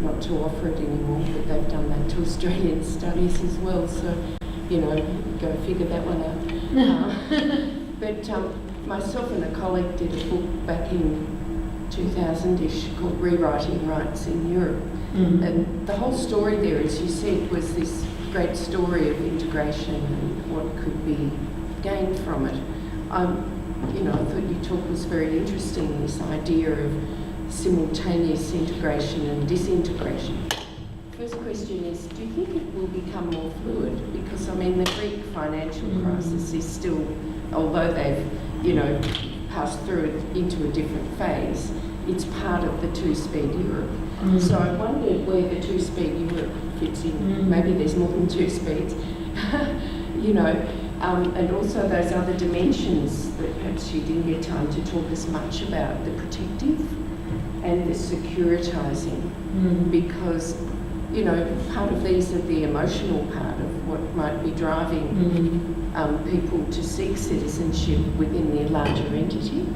not to offer it anymore, but they've done that to Australian studies as well, so, go figure that one out. But myself and a colleague did a book back in 2000-ish called Rewriting Rights in Europe. And the whole story there, as you said, was this great story of integration and what could be gained from it. You know, I thought your talk was very interesting, this idea of simultaneous integration and disintegration. First question is, do you think it will become more fluid? Because, I mean, the Greek financial crisis is still, although they've, you know, passed through it into a different phase, it's part of the two-speed Europe. So I wondered where the two-speed Europe fits in. Maybe there's more than two speeds, you know, and also those other dimensions that perhaps you didn't get time to talk as much about, the protective and the securitising, because, you know, part of these are the emotional part of what might be driving people to seek citizenship within their larger entity.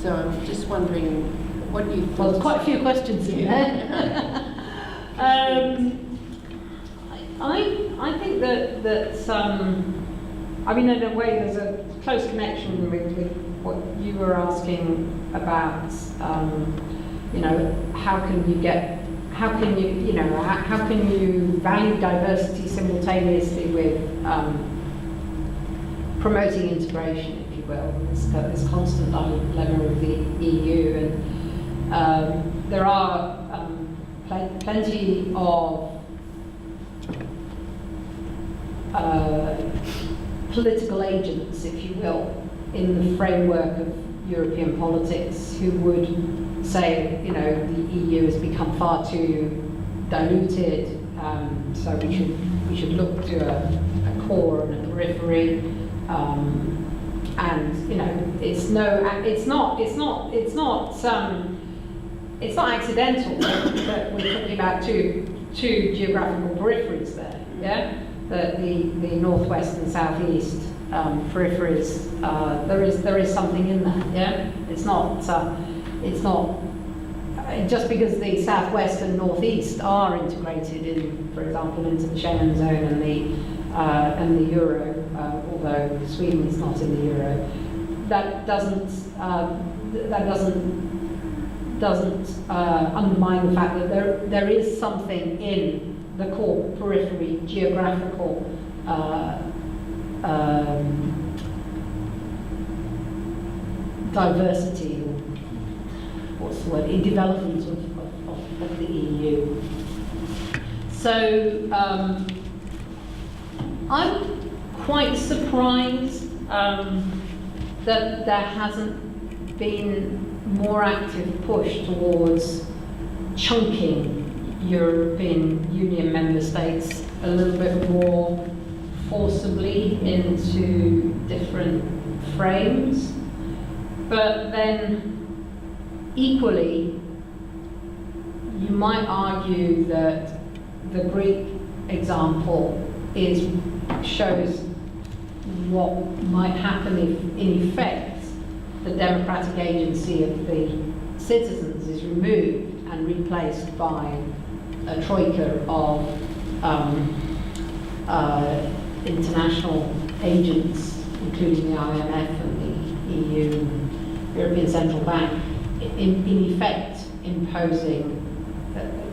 So I'm just wondering what you thought. Well, there's quite a few questions in there. I think that I mean, in a way, there's a close connection with what you were asking about. You know, how can you value diversity simultaneously with promoting integration, if you will? This constant dilemma of the EU, and there are plenty of political agents, if you will, in the framework of European politics who would say, you know, the EU has become far too diluted, so we should look to a core and a periphery, and you know, it's not accidental that we're talking about two geographical peripheries there, yeah. The northwest and southeast peripheries. There is something in that, yeah. It's not just because the southwest and northeast are integrated in, for example, into the Schengen zone and the euro, although Sweden is not in the euro. That doesn't undermine the fact that there is something in the core periphery geographical diversity, or what's the word, in development of the EU. So I'm quite surprised that there hasn't been more active push towards chunking European Union member states a little bit more forcibly into different frames. But then equally, you might argue that the Greek example shows what might happen if, in effect, the democratic agency of the citizens is removed and replaced by a troika of international agents, including the IMF and the EU and European Central Bank, in effect imposing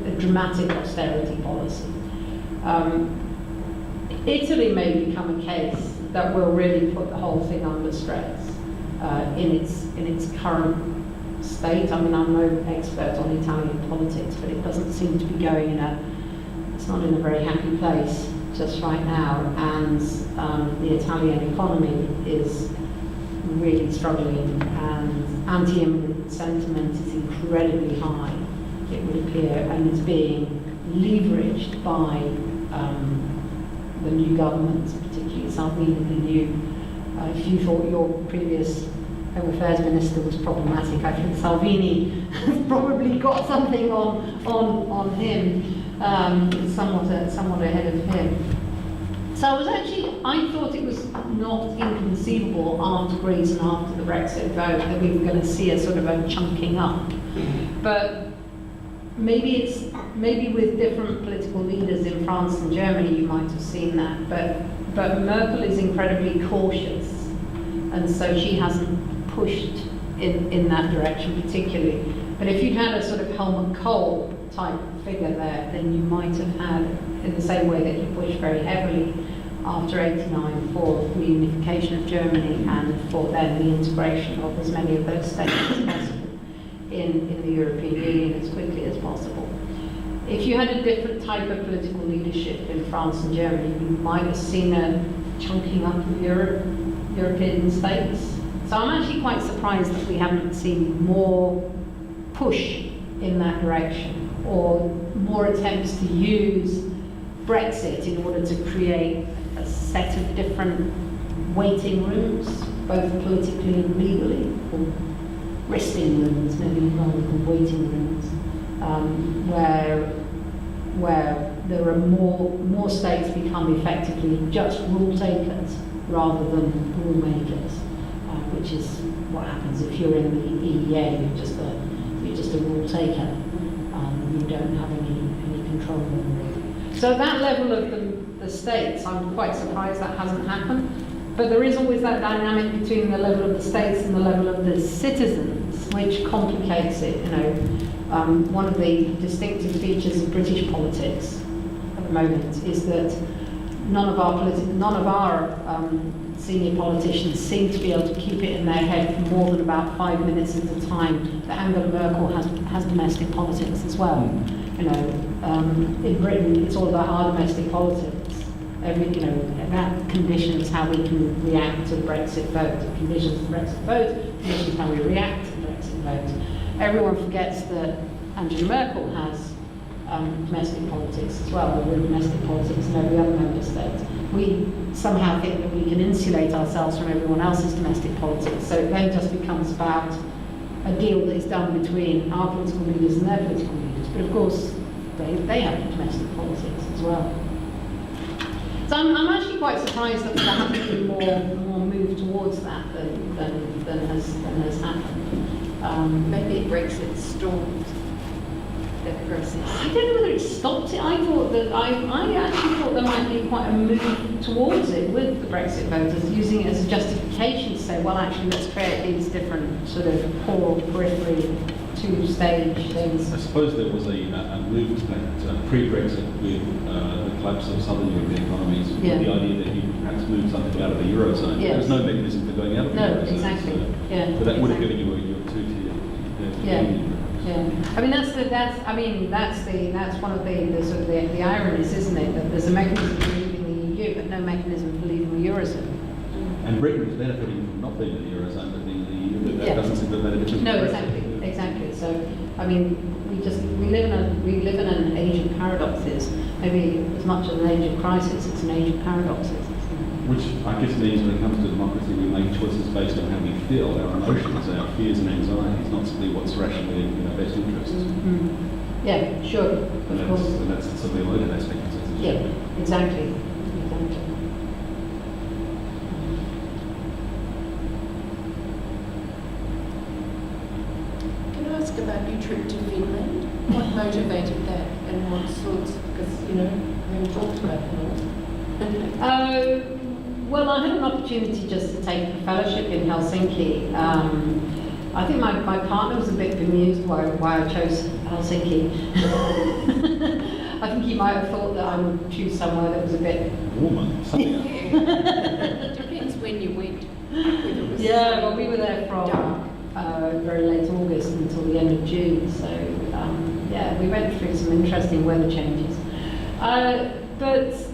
a dramatic austerity policy. Italy may become a case that will really put the whole thing under stress in its current state. I mean, I'm no expert on Italian politics, but it doesn't seem to be going it's not in a very happy place just right now, and the Italian economy is really struggling, and anti-immigrant sentiment is incredibly high, it would appear, and it's being leveraged by the new government, particularly Salvini, the new. If you thought your previous Home Affairs Minister was problematic, I think Salvini has probably got something on him, somewhat ahead of him. So I thought it was not inconceivable after Greece and after the Brexit vote that we were going to see a sort of a chunking up. But maybe with different political leaders in France and Germany you might have seen that, but Merkel is incredibly cautious, and so she hasn't pushed in that direction particularly. But if you'd had a sort of Helmut Kohl type figure there, then you might have had, in the same way that he pushed very heavily after '89 for reunification of Germany and for then the integration of as many of those states as possible in the European Union as quickly as possible. If you had a different type of political leadership in France and Germany, you might have seen a chunking up of European states. So I'm actually quite surprised that we haven't seen more push in that direction, or more attempts to use Brexit in order to create a set of different waiting rooms, both politically and legally, or resting rooms, maybe rather than waiting rooms, where there are more states become effectively just rule takers rather than rule makers, which is what happens if you're in the EEA. You're just a rule taker. You don't have any control over it. So at that level of the states, I'm quite surprised that hasn't happened. But there is always that dynamic between the level of the states and the level of the citizens, which complicates it. One of the distinctive features of British politics at the moment is that none of our senior politicians seem to be able to keep it in their head for more than about 5 minutes at a time that Angela Merkel has domestic politics as well. In Britain, it's all about our domestic politics. That conditions how we can react to the Brexit vote. It conditions the Brexit vote, conditions how we react to the Brexit vote. Everyone forgets that Angela Merkel has domestic politics as well, or domestic politics in every other member state. We somehow think that we can insulate ourselves from everyone else's domestic politics, so it then just becomes about a deal that is done between our political leaders and their political leaders. But of course, they have domestic politics as well. So I'm actually quite surprised that there hasn't been more move towards that than has happened. Maybe Brexit stalled that process. I don't know whether it stopped it. I actually thought there might be quite a move towards it with the Brexit voters, using it as a justification to say, well, actually, let's create these different sort of core, periphery, two-stage things. I suppose there was a move to that pre-Brexit with the collapse of southern European economies, with the idea that you could perhaps move something out of the Eurozone. Yes. There was no mechanism for going out of the Eurozone. No, exactly. So that would have given you your two-tier. Yeah, I mean that's one of the sort of the ironies, isn't it? That there's a mechanism for leaving the EU, but no mechanism for leaving the Eurozone. And Britain was benefiting from not being in the Eurozone, but being in the EU. But that doesn't seem to have made a difference. No, exactly. So, I mean, we live in an age of paradoxes. Maybe as much as an age of crisis, it's an age of paradoxes. Which I guess means when it comes to democracy, we make choices based on how we feel, our emotions, our fears and anxieties, not simply what's rationally in our best interests. Mm-hmm. Yeah, sure. And that's the sort of emotive aspect of citizenship. Yeah, exactly. Can I ask about your trip to Finland? What motivated that, and what sorts? Because we haven't talked about it. Well, I had an opportunity just to take a fellowship in Helsinki. I think my partner was a bit bemused why I chose Helsinki. I think he might have thought that I would choose somewhere that was a bit warmer. It depends when you went. Yeah, well, we were there from very late August until the end of June. So we went through some interesting weather changes.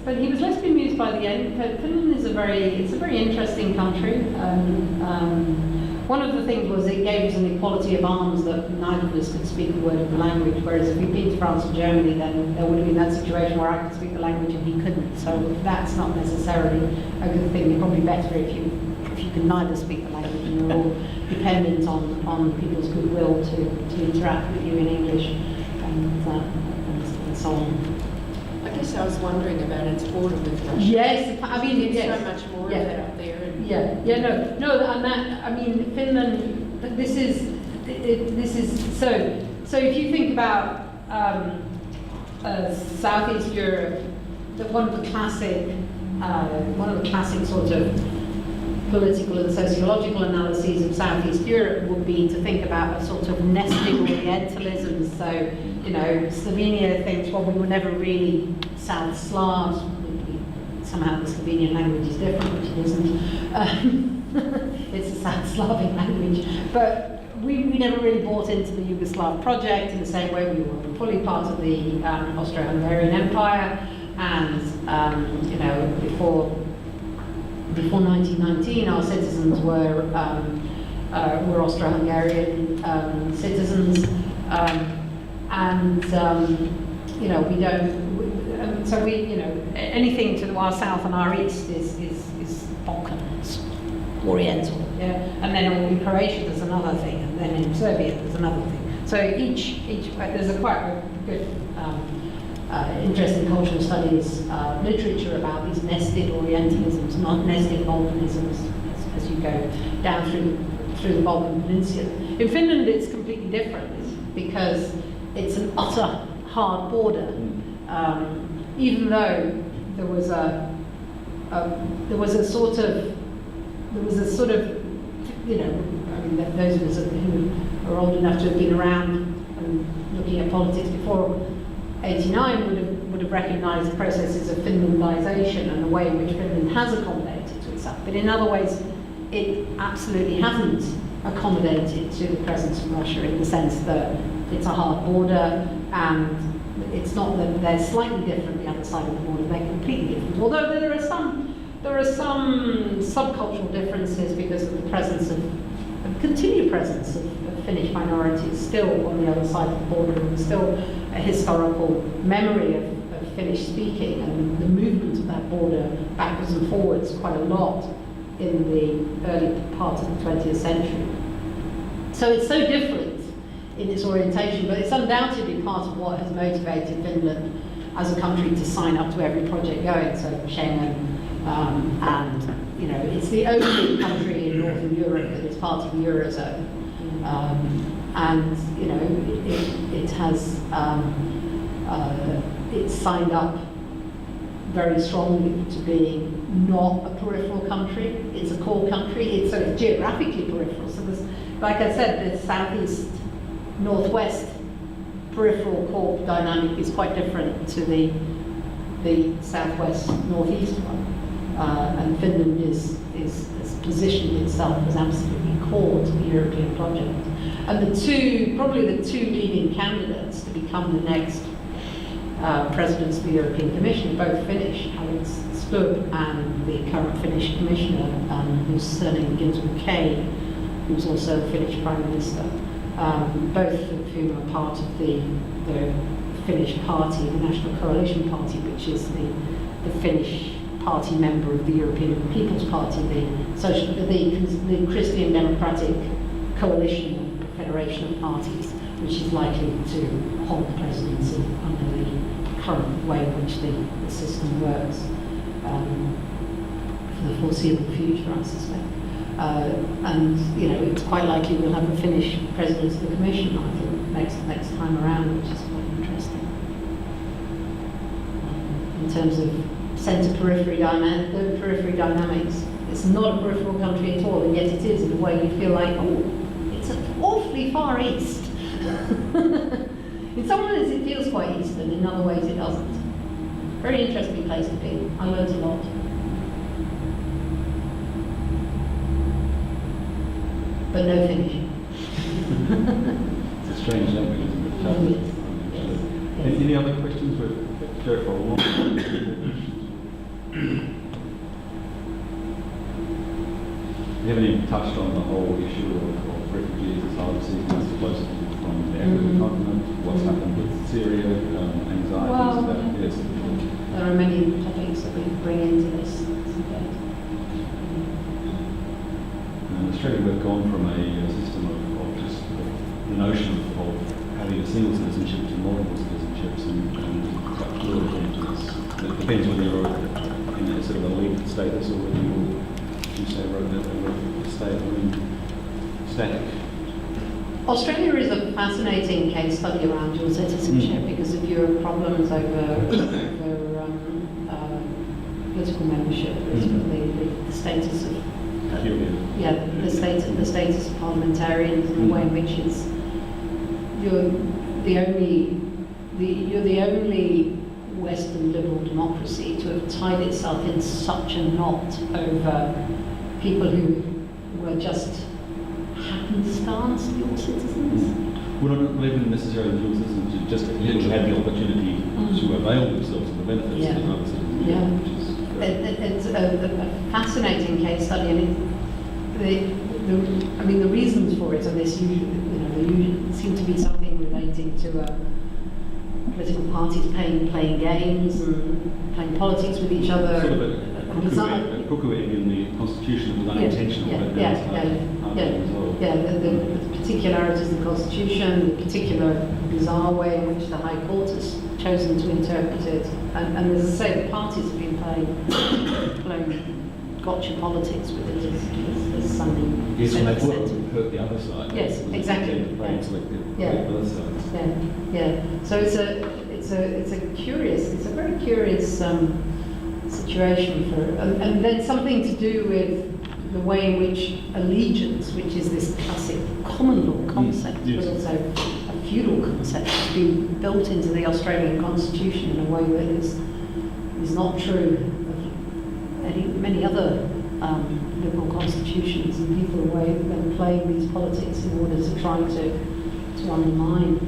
But he was less bemused by the end. Finland is a very interesting country. One of the things was it gave us an equality of arms that neither of us could speak a word of the language, whereas if we'd been to France or Germany, then there would have been that situation where I could speak the language and he couldn't. So that's not necessarily a good thing. It's probably better if you can neither speak the language and you're all dependent on people's goodwill to interact with you in English and so on. I guess I was wondering about its border with Russia. Yes, I mean, there's so much more of it up there. Finland. This is so. If you think about Southeast Europe, one of the classic sort of political and sociological analyses of Southeast Europe would be to think about a sort of nested Orientalism. So, you know, Slovenia thinks, well, we were never really South Slavs. Somehow the Slovenian language is different, which it isn't. It's a South Slavic language. But we never really bought into the Yugoslav project in the same way. We were fully part of the Austro-Hungarian Empire. And, you know, before 1919, our citizens were Austro-Hungarian citizens, you know, we don't. So we, you know, anything to our south and our east is Balkans, Oriental, yeah. And then in Croatia there's another thing, and then in Serbia there's another thing. So each there's a quite good. Interesting cultural studies literature about these nested Orientalisms, not nested Balkanisms, as you go down through the Balkan Peninsula. In Finland, it's completely different because it's an utter hard border. Even though there was a sort of, you know, I mean, those of us who are old enough to have been around and looking at politics before 89 would have recognised processes of Finlandisation and the way in which Finland has accommodated to itself. But in other ways, it absolutely hasn't accommodated to the presence of Russia in the sense that it's a hard border, and it's not that they're slightly different the other side of the border, they're completely different. Although there are some subcultural differences because of the presence of continued presence of Finnish minorities still on the other side of the border, and still a historical memory of Finnish speaking and the movement of that border backwards and forwards quite a lot in the early part of the 20th century. So it's so different in its orientation, but it's undoubtedly part of what has motivated Finland as a country to sign up to every project going, so Schengen, and you know, it's the only country in Northern Europe that is part of the Eurozone. And you know, it has it's signed up very strongly to being not a peripheral country. It's a core country. It's sort of geographically peripheral. So there's, like I said, the southeast, northwest peripheral core dynamic is quite different to the southwest, northeast one. And Finland has positioned itself as absolutely core to the European project. And probably the two leading candidates to become the next presidents of the European Commission, both Finnish, Alex Stubb and the current Finnish commissioner, whose surname begins with K, who's also a Finnish Prime Minister, both of whom are part of the Finnish party, the National Coalition Party, which is the Finnish party member of the European People's Party, the Christian Democratic Coalition Federation of Parties, which is likely to hold the presidency under the current way in which the system works for the foreseeable future, I suspect. And you know, it's quite likely we'll have a Finnish president of the Commission, I think, next time around, which is quite interesting. In terms of centre-periphery dynamics, it's not a peripheral country at all, and yet it is in a way you feel like, oh, it's awfully far east. In some ways it feels quite eastern, in other ways it doesn't. Very interesting place to be. I learned a lot. But no Finnish. It's a strange language, isn't it? Yes. Any other questions? We'll go for a while. We haven't even touched on the whole issue of refugees, asylum seekers, closer from the African continent, what's happened with Syria, anxieties about this. There are many topics that we bring into this debate. In Australia, we've gone from a system of just the notion of having a single citizenship to multiple citizenships, and quite fluid into this. It depends whether you're in a sort of a legal status or whether you say, stay static. Australia is a fascinating case study around dual citizenship because of your problems over political membership, the status of the status of parliamentarians, and the way in which you're the only Western liberal democracy to have tied itself in such a knot over people who were just happenstance dual citizens. Well, not even necessarily dual citizens, just people who had the opportunity to avail themselves of the benefits of the other citizens. Yeah. Which is It's a fascinating case study, and the reasons for it are this usually, they seem to be something relating to political parties playing games and playing politics with each other. sort of a cuckooing in the constitution was unintentional, but now it's hard to resolve. The particularities of the constitution, the particular bizarre way in which the High Court has chosen to interpret it, and as I say, the parties have been playing gotcha politics with it as something. Yes, when they thought it would hurt the other side. Yes, exactly. Playing selective both sides. So it's a very curious situation and then something to do with the way in which allegiance, which is this classic common law concept, yes, but also a feudal concept, has been built into the Australian constitution in a way that is not true of many other liberal constitutions, and people are then playing these politics in order to try to undermine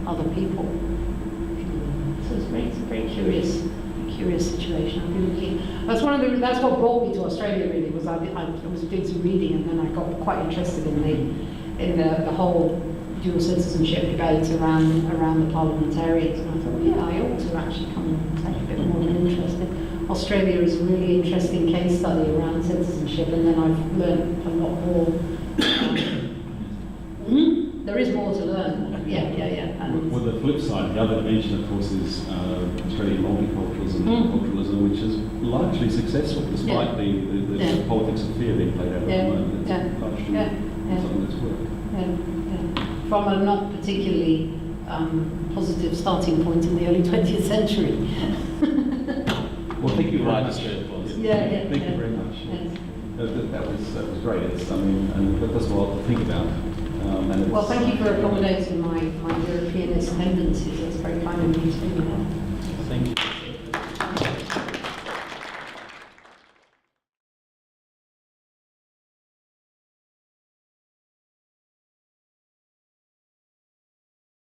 other people. So it's a very curious situation. I've been looking. That's what brought me to Australia. Really, was I was doing some reading, and then I got quite interested in the whole dual citizenship debate around the parliamentarians, and I thought, I ought to actually come and take a bit more of an interest in. Australia is a really interesting case study around citizenship, and then I've learned a lot more. There is more to learn. Yeah. And well, the flip side, the other dimension, of course, is Australian multiculturalism, multiculturalism, which is largely successful despite the politics of fear being played out at the moment. It's largely something that's worked. From a not particularly positive starting point in the early 20th century. Well, thank you very much. Thank you very much. Yes. That was great. And that's a lot to think about. Well, thank you for accommodating my Europeanist tendencies. That's very kind of you to do that. Thank you.